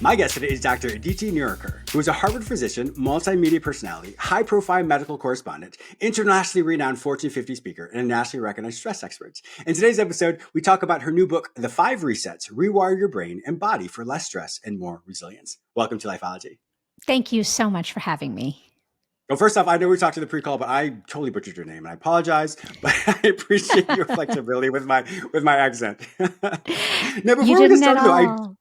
My guest today is Dr. Aditi Nerurkar, who is a Harvard physician, multimedia personality, high-profile medical correspondent, internationally renowned Fortune 50 speaker, and a nationally recognized stress expert. In today's episode, we talk about her new book, The 5 Resets, Rewire Your Brain and Body for Less Stress and More Resilience. Welcome to Lifeology. Thank you so much for having me. Well, first off, I know we talked to the pre-call, but I totally butchered your name, and I apologize. But I appreciate your flexibility with my accent. Now, before we get started,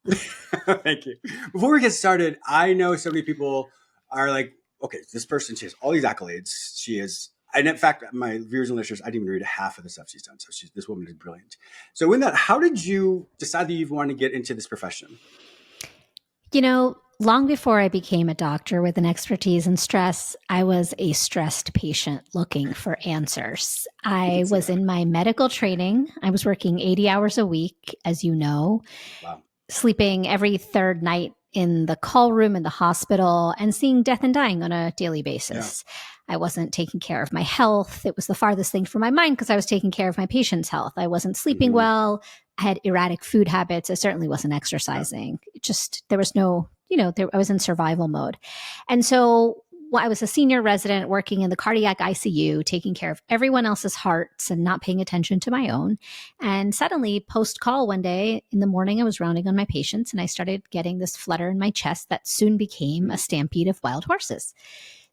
thank you. Before we get started, I know so many people are like, okay, this person, she has all these accolades. She is, and in fact, my viewers and listeners, I didn't even read half of the stuff she's done. So this woman is brilliant. So in that, how did you decide that you want to get into this profession? You know, long before I became a doctor with an expertise in stress, I was a stressed patient looking for answers. I was in my medical training. I was working 80 hours a week, as you know, sleeping every third night in the call room in the hospital and seeing death and dying on a daily basis. I wasn't taking care of my health. It was the farthest thing from my mind because I was taking care of my patient's health. I wasn't sleeping well. I had erratic food habits. I certainly wasn't exercising. It just, there was no, I was in survival mode. And so I was a senior resident working in the cardiac ICU, taking care of everyone else's hearts and not paying attention to my own. And suddenly, post-call one day in the morning, I was rounding on my patients and I started getting this flutter in my chest that soon became a stampede of wild horses.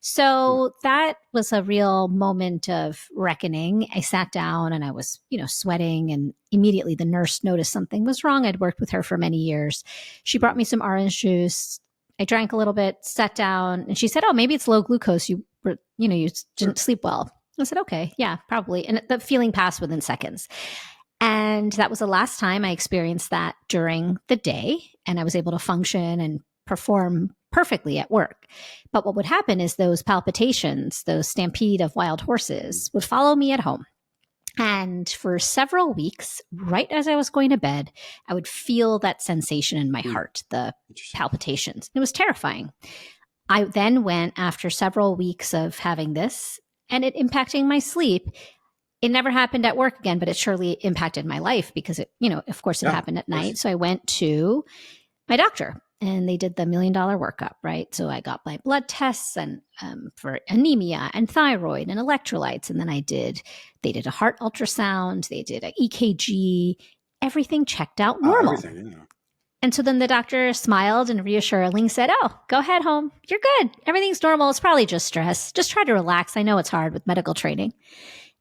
So that was a real moment of reckoning. I sat down and I was, sweating, and immediately the nurse noticed something was wrong. I'd worked with her for many years. She brought me some orange juice. I drank a little bit, sat down, and she said, "Oh, maybe it's low glucose. You didn't sleep well." I said, "Okay, yeah, probably." And the feeling passed within seconds. And that was the last time I experienced that during the day, and I was able to function and perform perfectly at work. But what would happen is those palpitations, those stampede of wild horses, would follow me at home. And for several weeks, right as I was going to bed, I would feel that sensation in my heart, the palpitations. It was terrifying. I then went, after several weeks of having this and it impacting my sleep. It never happened at work again, but it surely impacted my life because it, of course it happened at night. So I went to my doctor and they did the $1 million workup, right? So I got my blood tests and for anemia and thyroid and electrolytes. And then they did a heart ultrasound. They did an EKG. Everything checked out normal. And so then the doctor smiled and reassuringly said, "Oh, go ahead home. You're good. Everything's normal. It's probably just stress. Just try to relax. I know it's hard with medical training."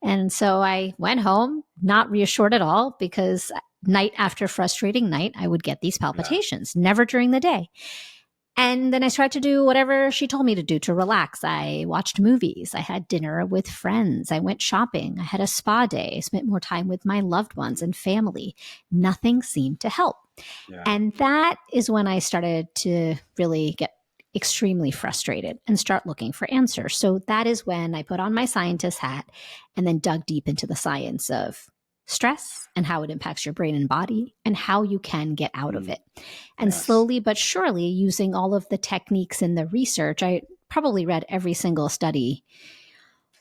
And so I went home, not reassured at all, because night after frustrating night, I would get these palpitations, never during the day. And then I tried to do whatever she told me to do to relax. I watched movies. I had dinner with friends. I went shopping. I had a spa day. I spent more time with my loved ones and family. Nothing seemed to help. And that is when I started to really get extremely frustrated and start looking for answers. So that is when I put on my scientist hat and then dug deep into the science of stress and how it impacts your brain and body and how you can get out of it. And slowly but surely, using all of the techniques in the research, I probably read every single study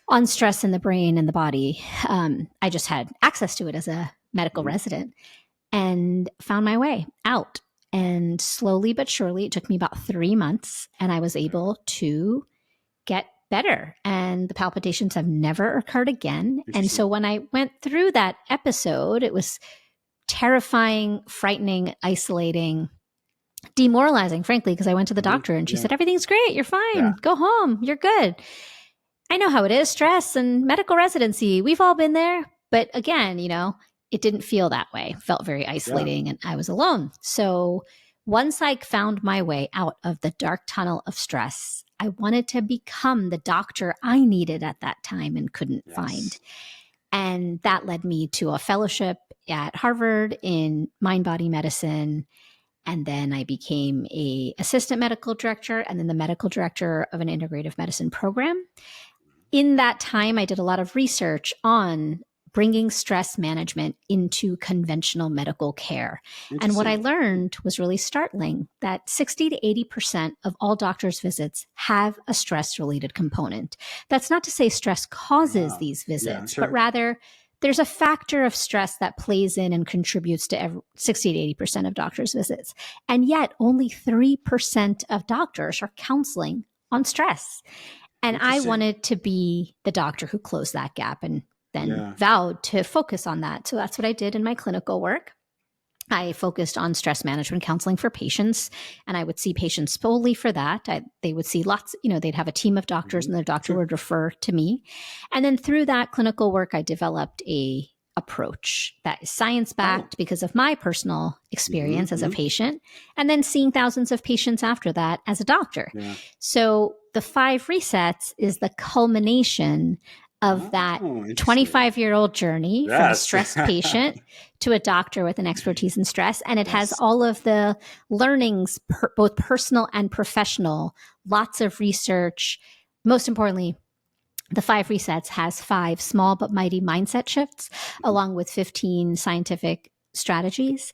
on stress in the brain and the body. I just had access to it as a medical resident and found my way out. And slowly but surely, it took me about 3 months and I was able to get better. And the palpitations have never occurred again. And so when I went through that episode, it was terrifying, frightening, isolating, demoralizing, frankly, because I went to the doctor and she said, "Everything's great. You're fine. Go home. You're good." I know how it is, stress and medical residency. We've all been there. But again, it didn't feel that way. It felt very isolating and I was alone. So once I found my way out of the dark tunnel of stress, I wanted to become the doctor I needed at that time and couldn't find. And that led me to a fellowship at Harvard in mind-body medicine. And then I became an assistant medical director and then the medical director of an integrative medicine program. In that time, I did a lot of research on bringing stress management into conventional medical care. And what I learned was really startling, that 60 to 80% of all doctors' visits have a stress-related component. That's not to say stress causes these visits, but rather there's a factor of stress that plays in and contributes to 60 to 80% of doctors' visits. And yet only 3% of doctors are counseling on stress. And I wanted to be the doctor who closed that gap and then vowed to focus on that. So that's what I did in my clinical work. I focused on stress management counseling for patients, and I would see patients solely for that. They would see lots, they'd have a team of doctors, and the doctor would refer to me. And then through that clinical work, I developed a approach that is science-backed because of my personal experience as a patient, and then seeing thousands of patients after that as a doctor. So the 5 resets is the culmination of that 25-year-old journey from a stressed patient to a doctor with an expertise in stress. And it has all of the learnings, both personal and professional, lots of research. Most importantly, the 5 resets has 5 small but mighty mindset shifts, along with 15 scientific strategies.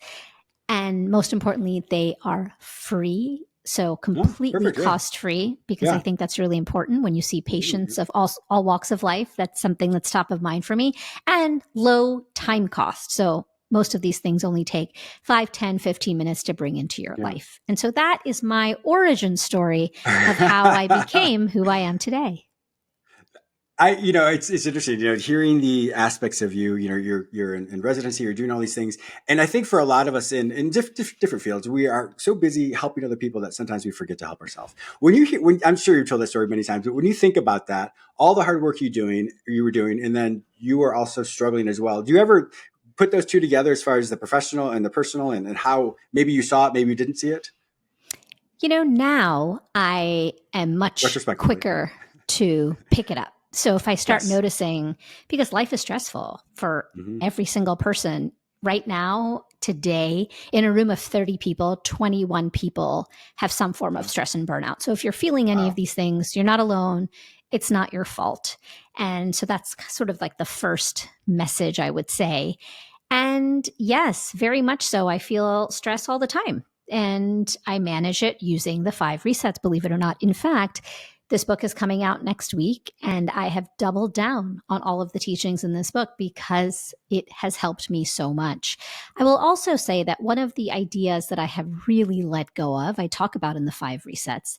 And most importantly, they are free. So completely cost-free, because I think that's really important when you see patients of all walks of life. That's something that's top of mind for me. And low time cost. So most of these things only take 5, 10, 15 minutes to bring into your life. And so that is my origin story of how I became who I am today. It's interesting, hearing the aspects of you, you're in residency, you're doing all these things. And I think for a lot of us in different fields, we are so busy helping other people that sometimes we forget to help ourselves. I'm sure you've told that story many times, but when you think about that, all the hard work you were doing, and then you were also struggling as well. Do you ever put those two together as far as the professional and the personal, and how maybe you saw it, maybe you didn't see it? Now I am much quicker to pick it up. So if I start noticing, because life is stressful for every single person right now, today, in a room of 30 people, 21 people have some form of stress and burnout. So if you're feeling any of these things, you're not alone. It's not your fault. And so that's sort of like the first message I would say. And yes, very much so. I feel stress all the time, and I manage it using the 5 resets, believe it or not. In fact, this book is coming out next week, and I have doubled down on all of the teachings in this book because it has helped me so much. I will also say that one of the ideas that I have really let go of, I talk about in the 5 resets,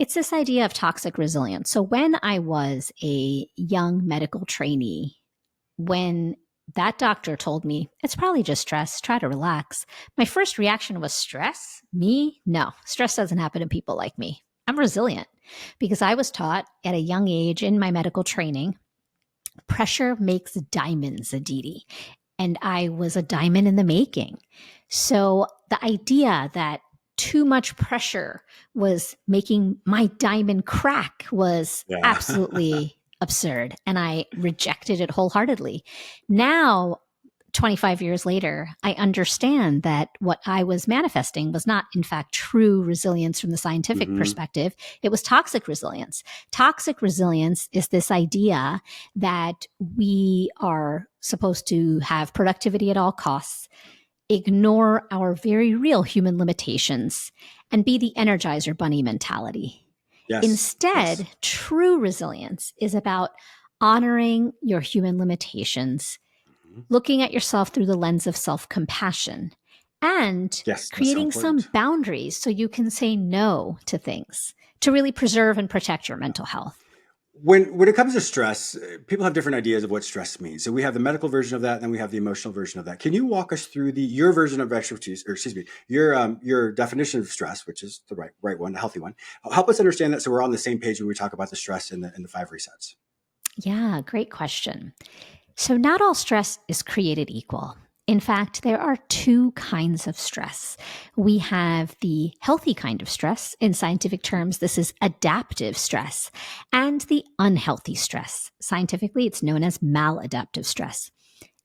it's this idea of toxic resilience. So when I was a young medical trainee, when that doctor told me, it's probably just stress, try to relax, my first reaction was, stress? Me? No, stress doesn't happen to people like me. I'm resilient. Because I was taught at a young age in my medical training, pressure makes diamonds, Aditi. And I was a diamond in the making. So the idea that too much pressure was making my diamond crack was absolutely absurd. And I rejected it wholeheartedly. Now, 25 years later, I understand that what I was manifesting was not, in fact, true resilience from the scientific perspective. It was toxic resilience. Toxic resilience is this idea that we are supposed to have productivity at all costs, ignore our very real human limitations, and be the Energizer Bunny mentality. Instead, true resilience is about honoring your human limitations, looking at yourself through the lens of self-compassion, and creating some boundaries so you can say no to things to really preserve and protect your mental health. When it comes to stress, people have different ideas of what stress means. So we have the medical version of that, and then we have the emotional version of that. Can you walk us through your version of expertise, or excuse me, your definition of stress, which is the right one, the healthy one? Help us understand that so we're on the same page when we talk about the stress in the 5 resets. Yeah, great question. So not all stress is created equal. In fact, there are 2 kinds of stress. We have the healthy kind of stress. In scientific terms, this is adaptive stress, and the unhealthy stress. Scientifically, it's known as maladaptive stress.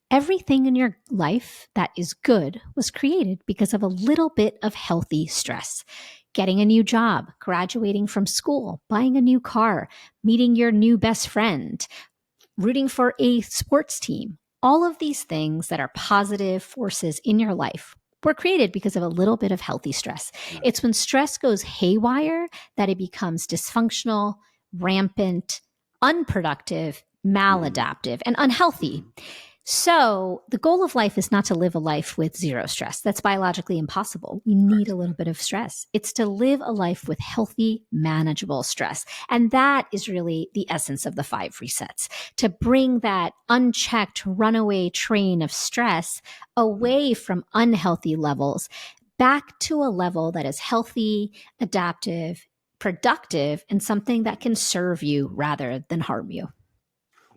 Everything in your life that is good was created because of a little bit of healthy stress. Getting a new job, graduating from school, buying a new car, meeting your new best friend, rooting for a sports team. All of these things that are positive forces in your life were created because of a little bit of healthy stress. It's when stress goes haywire that it becomes dysfunctional, rampant, unproductive, maladaptive and unhealthy. Mhm. So the goal of life is not to live a life with zero stress. That's biologically impossible. We need a little bit of stress. It's to live a life with healthy, manageable stress. And that is really the essence of the 5 resets, to bring that unchecked runaway train of stress away from unhealthy levels back to a level that is healthy, adaptive, productive, and something that can serve you rather than harm you.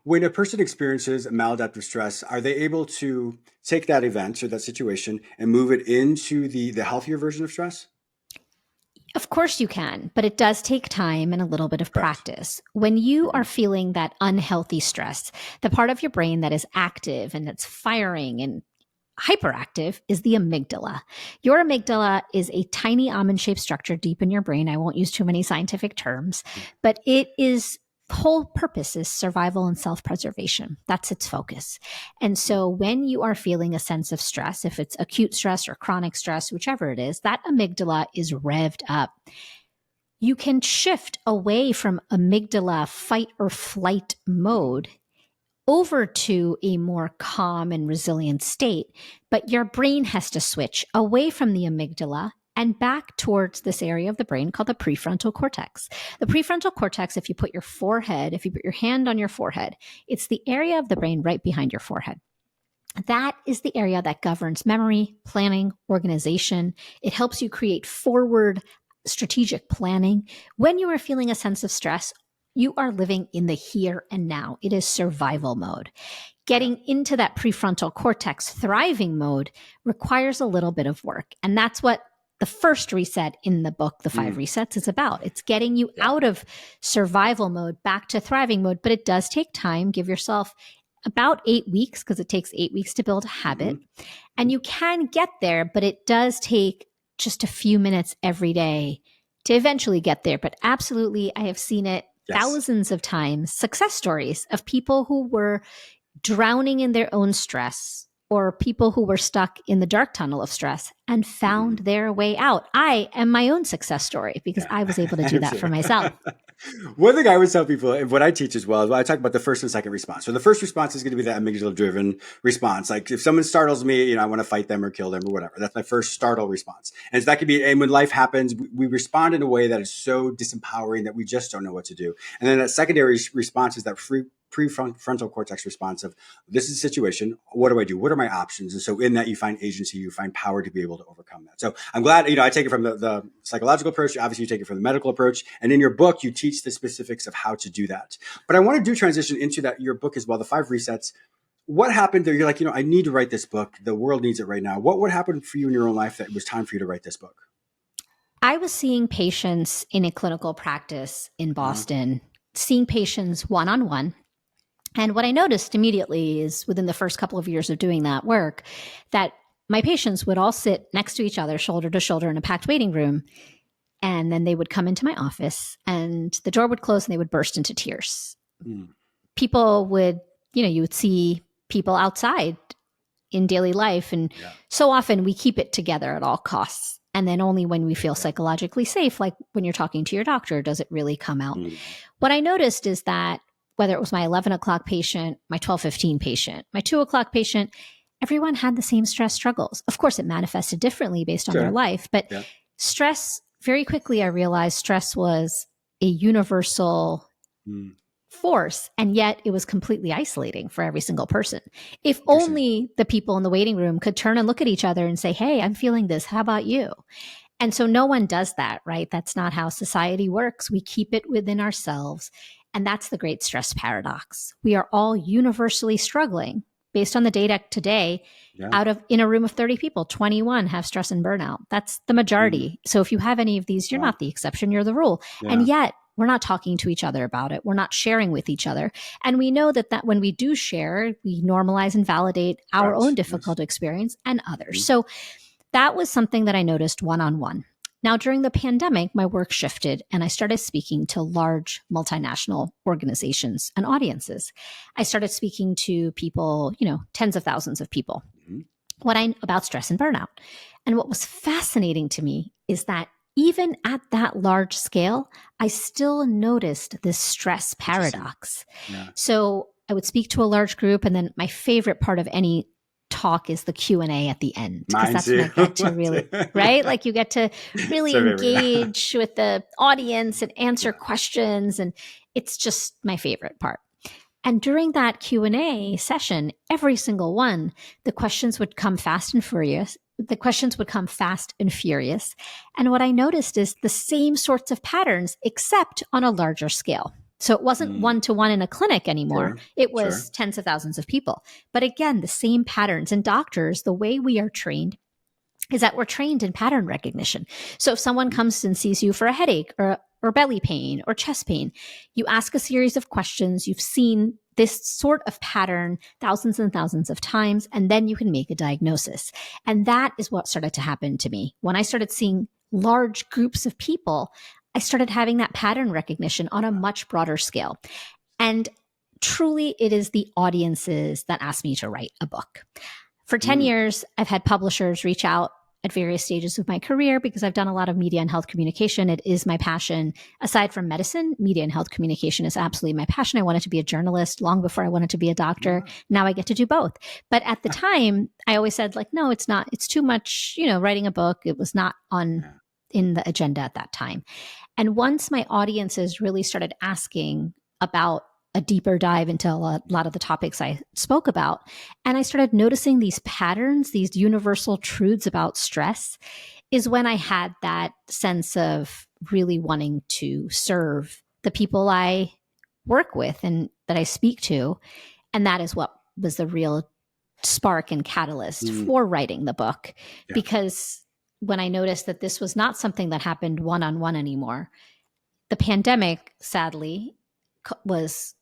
When a person experiences maladaptive stress, are they able to take that event or that situation and move it into the healthier version of stress? Of course you can, but it does take time and a little bit of Correct. practice. When you are Mhm. feeling that unhealthy stress, the part of your brain that is active and that's firing and hyperactive is the amygdala. Your amygdala is a tiny almond shaped structure deep in your brain. I won't use too many scientific terms, but it is whole purpose is survival and self-preservation. That's its focus. And so when you are feeling a sense of stress, if it's acute stress or chronic stress, whichever it is, that amygdala is revved up. You can shift away from amygdala fight or flight mode over to a more calm and resilient state, but your brain has to switch away from the amygdala and back towards this area of the brain called the prefrontal cortex. The prefrontal cortex, if you put your hand on your forehead, it's the area of the brain right behind your forehead. That is the area that governs memory, planning, organization. It helps you create forward strategic planning. When you are feeling a sense of stress, you are living in the here and now. It is survival mode. Yeah. Getting into that prefrontal cortex thriving mode requires a little bit of work. And that's what the first reset in the book, The 5 Mm. Resets, is about. It's getting you Yeah. out of survival mode back to thriving mode, but it does take time. Give yourself about 8 weeks because it takes 8 weeks to build a habit. Mhm. And you can get there, but it does take just a few minutes every day to eventually get there. But absolutely, I have seen it Yes. thousands of times, success stories of people who were drowning in their own stress or people who were stuck in the dark tunnel of stress and found Mhm. their way out. I am my own success story because Yeah. I was able to I do am that too. for myself. One thing I always tell people, and what I teach as well, is I talk about the first and second response. So the first response is going to be that amygdala-driven response. Like if someone startles me, I want to fight them or kill them or whatever. That's my first startle response. And so that could be, and when life happens, we respond in a way that is so disempowering that we just don't know what to do. And then that secondary response is that prefrontal cortex response of this is a situation. What do I do? What are my options? And so in that you find agency, you find power to be able to overcome that. So I'm glad, I take it from the psychological approach. Obviously you take it from the medical approach. And in your book, you teach the specifics of how to do that. But I want to do transition into that, your book as well, the 5 resets. What happened there? You're like, I need to write this book. The world needs it right now. What happened for you in your own life that it was time for you to write this book? I was seeing patients in a clinical practice in Uh-huh. Boston, seeing patients one on one. And what I noticed immediately is within the first couple of years of doing that work, that my patients would all sit next to each other, shoulder to shoulder in a packed waiting room. And then they would come into my office and the door would close and they would burst into tears. Mm. People would, you would see people outside in daily life. And Yeah. so often we keep it together at all costs. And then only when we feel psychologically safe, like when you're talking to your doctor, does it really come out. Mm. What I noticed is that whether it was my 11 o'clock patient, my 12:15 patient, my 2 o'clock patient, everyone had the same stress struggles. Of course, it manifested differently based on their Sure. life, but Yeah. stress, very quickly I realized stress was a universal Mm. force, and yet it was completely isolating for every single person. If Interesting. only the people in the waiting room could turn and look at each other and say, hey, I'm feeling this. How about you? And so no one does that, right? That's not how society works. We keep it within ourselves. And that's the great stress paradox. We are all universally struggling. Based on the data today, Yeah. in a room of 30 people, 21 have stress and burnout. That's the Mm. majority. So if you have any of these, you're Wow. not the exception, you're the rule. Yeah. And yet we're not talking to each other about it. We're not sharing with each other. And we know that when we do share, we normalize and validate our Correct. own Yes. difficult experience and others. Mhm. So that was something that I noticed one-on-one. Now, during the pandemic, my work shifted and I started speaking to large multinational organizations and audiences. I started speaking to people, tens of thousands of people, Mhm. about stress and burnout. And what was fascinating to me is that even at that large scale, I still noticed this stress Interesting. paradox. Yeah. So I would speak to a large group, and then my favorite part of any talk is the Q&A at the end, because that's when I get to really, right? Like you get to really engage with the audience and answer questions. And it's just my favorite part. And during that Q&A session, every single one, the questions would come fast and furious. And what I noticed is the same sorts of patterns, except on a larger scale. So it wasn't one-to-one in a clinic anymore. It was tens of thousands of people. But again, the same patterns. And doctors, the way we are trained is that we're trained in pattern recognition. So if someone comes and sees you for a headache or belly pain or chest pain, you ask a series of questions. You've seen this sort of pattern thousands and thousands of times, and then you can make a diagnosis. And that is what started to happen to me. When I started seeing large groups of people, I started having that pattern recognition on a much broader scale. And truly, it is the audiences that asked me to write a book. For 10 years, I've had publishers reach out at various stages of my career because I've done a lot of media and health communication. It is my passion. Aside from medicine, media and health communication is absolutely my passion. I wanted to be a journalist long before I wanted to be a doctor. Now I get to do both. But at the time, I always said, like, no, it's not. It's too much, writing a book. It was not in the agenda at that time. And once my audiences really started asking about a deeper dive into a lot of the topics I spoke about, and I started noticing these patterns, these universal truths about stress, is when I had that sense of really wanting to serve the people I work with and that I speak to. And that is what was the real spark and catalyst for writing the book. Because when I noticed that this was not something that happened one-on-one anymore, the pandemic, sadly, was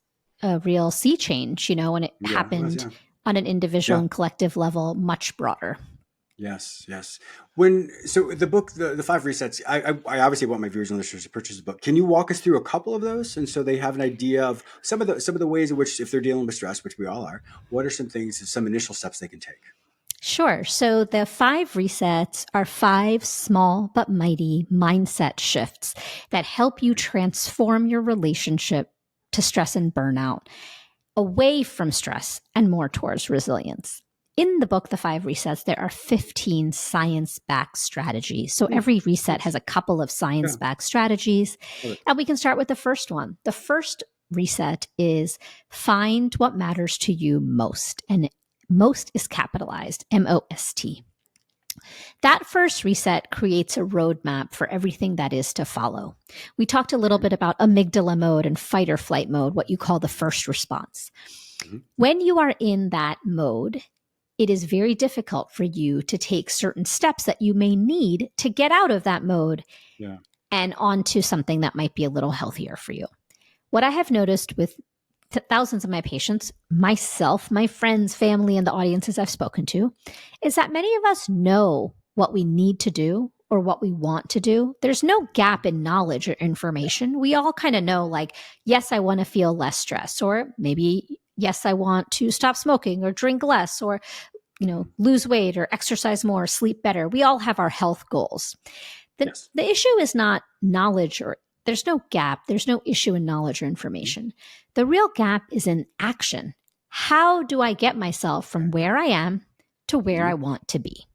a real sea change, and it happened on an individual and collective level, much broader. Yes. So the book, the 5 resets, I obviously want my viewers and listeners to purchase the book. Can you walk us through a couple of those, and so they have an idea of some of the ways in which, if they're dealing with stress, which we all are, what are some initial steps they can take? Sure. So the 5 resets are 5 small but mighty mindset shifts that help you transform your relationship to stress and burnout, away from stress and more towards resilience. In the book, The 5 Resets, there are 15 science-backed strategies. So every reset has a couple of science-backed strategies. And we can start with the first one. The first reset is find what matters to you most. And most is capitalized, MOST. That first reset creates a roadmap for everything that is to follow. We talked a little bit about amygdala mode and fight or flight mode, what you call the first response. When you are in that mode, it is very difficult for you to take certain steps that you may need to get out of that mode and onto something that might be a little healthier for you. What I have noticed with thousands of my patients, myself, my friends, family, and the audiences I've spoken to, is that many of us know what we need to do or what we want to do. There's no gap in knowledge or information. We all kind of know, like, yes, I want to feel less stress, or maybe, yes, I want to stop smoking or drink less, or, lose weight or exercise more, sleep better. We all have our health goals. The issue is not knowledge, or there's no gap. There's no issue in knowledge or information. The real gap is in action. How do I get myself from where I am to where I want to be?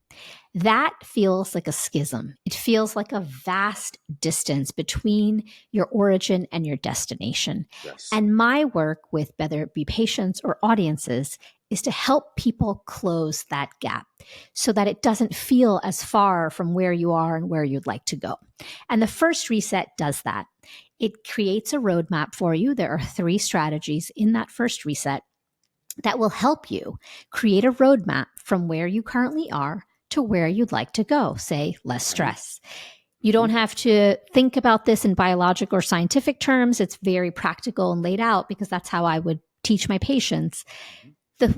That feels like a schism. It feels like a vast distance between your origin and your destination. And my work with whether it be patients or audiences is to help people close that gap so that it doesn't feel as far from where you are and where you'd like to go. And the first reset does that. It creates a roadmap for you. There are 3 strategies in that first reset that will help you create a roadmap from where you currently are to where you'd like to go, say less stress. You don't have to think about this in biologic or scientific terms. It's very practical and laid out because that's how I would teach my patients.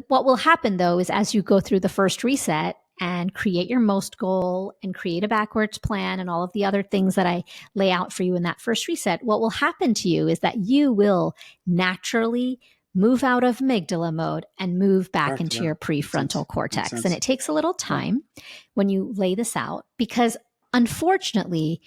What will happen, though, is as you go through the first reset and create your most goal and create a backwards plan and all of the other things that I lay out for you in that first reset, what will happen to you is that you will naturally move out of amygdala mode and move back into your prefrontal cortex. And it takes a little time when you lay this out because, unfortunately,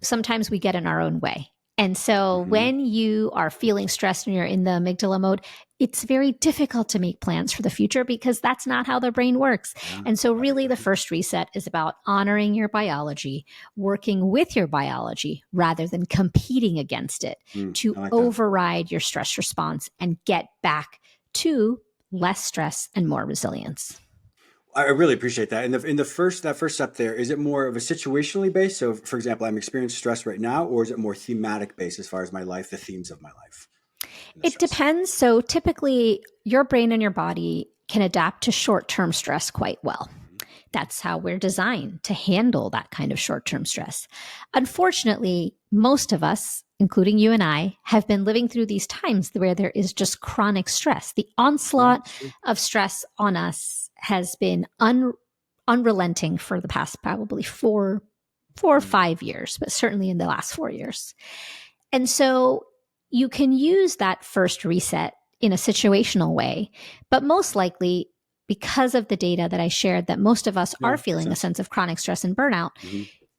sometimes we get in our own way. And so when you are feeling stressed and you're in the amygdala mode, it's very difficult to make plans for the future because that's not how the brain works. Yeah, and so really the first reset is about honoring your biology, working with your biology rather than competing against it to override your stress response and get back to less stress and more resilience. I really appreciate that. And that first step there, is it more of a situationally based? So for example, I'm experiencing stress right now, or is it more thematic based as far as my life, the themes of my life? It depends. So typically your brain and your body can adapt to short-term stress quite well. That's how we're designed to handle that kind of short-term stress. Unfortunately, most of us, including you and I, have been living through these times where there is just chronic stress. The onslaught of stress on us has been unrelenting for the past probably four or 5 years, but certainly in the last 4 years. And so you can use that first reset in a situational way, but most likely, because of the data that I shared, that most of us are feeling a sense of chronic stress and burnout,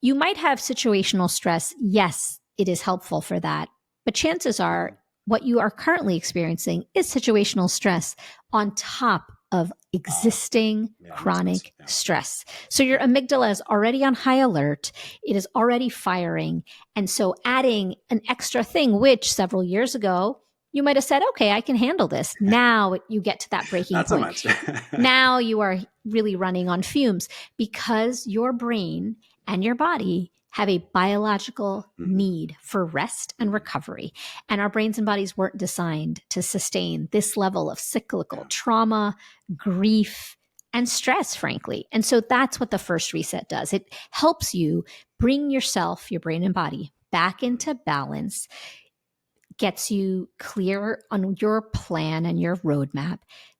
you might have situational stress. Yes, it is helpful for that. But chances are what you are currently experiencing is situational stress on top of existing chronic stress. So your amygdala is already on high alert. It is already firing. And so adding an extra thing, which several years ago, you might have said, okay, I can handle this. Now you get to that breaking point. Not so much. Now you are really running on fumes because your brain and your body have a biological need for rest and recovery. And our brains and bodies weren't designed to sustain this level of cyclical trauma, grief, and stress, frankly. And so that's what the first reset does. It helps you bring yourself, your brain and body, back into balance, gets you clear on your plan and your roadmap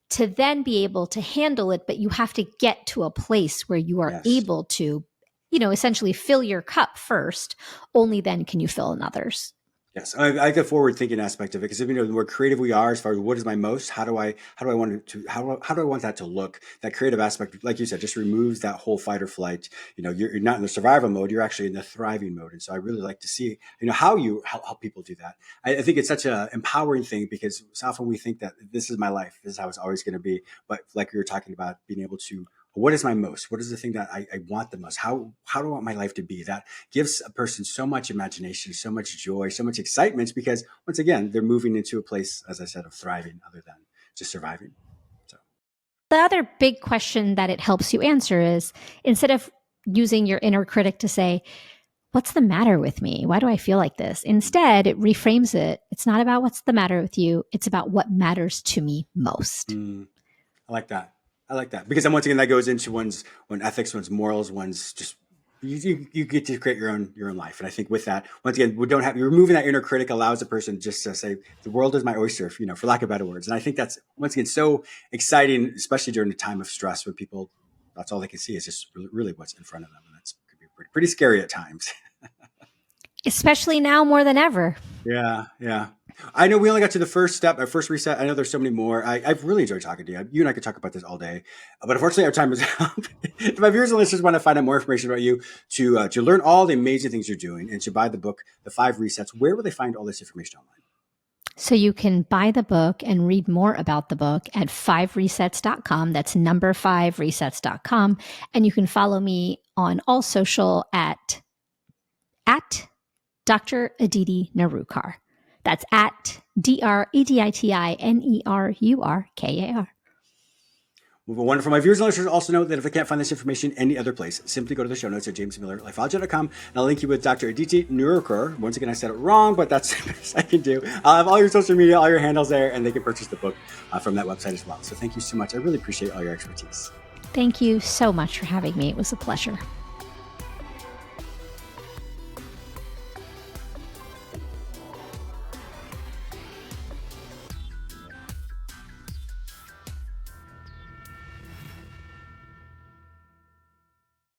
to then be able to handle it. But you have to get to a place where you are able to, essentially fill your cup first. Only then can you fill another's. Yes, I like the forward thinking aspect of it, because the more creative we are, as far as what is my most, how do I want that to look? That creative aspect, like you said, just removes that whole fight or flight. You're not in the survival mode; you're actually in the thriving mode. And so I really like to see, how you help people do that. I think it's such an empowering thing, because so often we think that this is my life, this is how it's always going to be. But like we were talking about, being able to, what is my most? What is the thing that I want the most? How do I want my life to be? That gives a person so much imagination, so much joy, so much excitement, because once again, they're moving into a place, as I said, of thriving other than just surviving. So the other big question that it helps you answer is, instead of using your inner critic to say, what's the matter with me? Why do I feel like this? Instead, it reframes it. It's not about what's the matter with you. It's about what matters to me most. I like that. Because then once again, that goes into one's ethics, one's morals, one's just, you get to create your own life. And I think with that, once again, removing that inner critic allows a person just to say, the world is my oyster, for lack of better words. And I think that's, once again, so exciting, especially during a time of stress, when people, that's all they can see is just really what's in front of them. And that's could be pretty scary at times. Especially now more than ever. Yeah. I know we only got to the first step, our first reset. I know there's so many more. I've really enjoyed talking to you. You and I could talk about this all day, but unfortunately our time is up. If my viewers and listeners want to find out more information about you, to learn all the amazing things you're doing, and to buy the book, The 5 Resets, where will they find all this information online? So you can buy the book and read more about the book at 5resets.com. That's number 5resets.com. And you can follow me on all social at Dr. Aditi Nerurkar. That's at DRADITINERURKAR. Well, wonderful. My viewers and listeners also know that if I can't find this information any other place, simply go to the show notes at jamesmillerlifeology.com, and I'll link you with Dr. Aditi Nerurkar. Once again, I said it wrong, but that's the best I can do. I'll have all your social media, all your handles there, and they can purchase the book from that website as well. So thank you so much. I really appreciate all your expertise. Thank you so much for having me. It was a pleasure.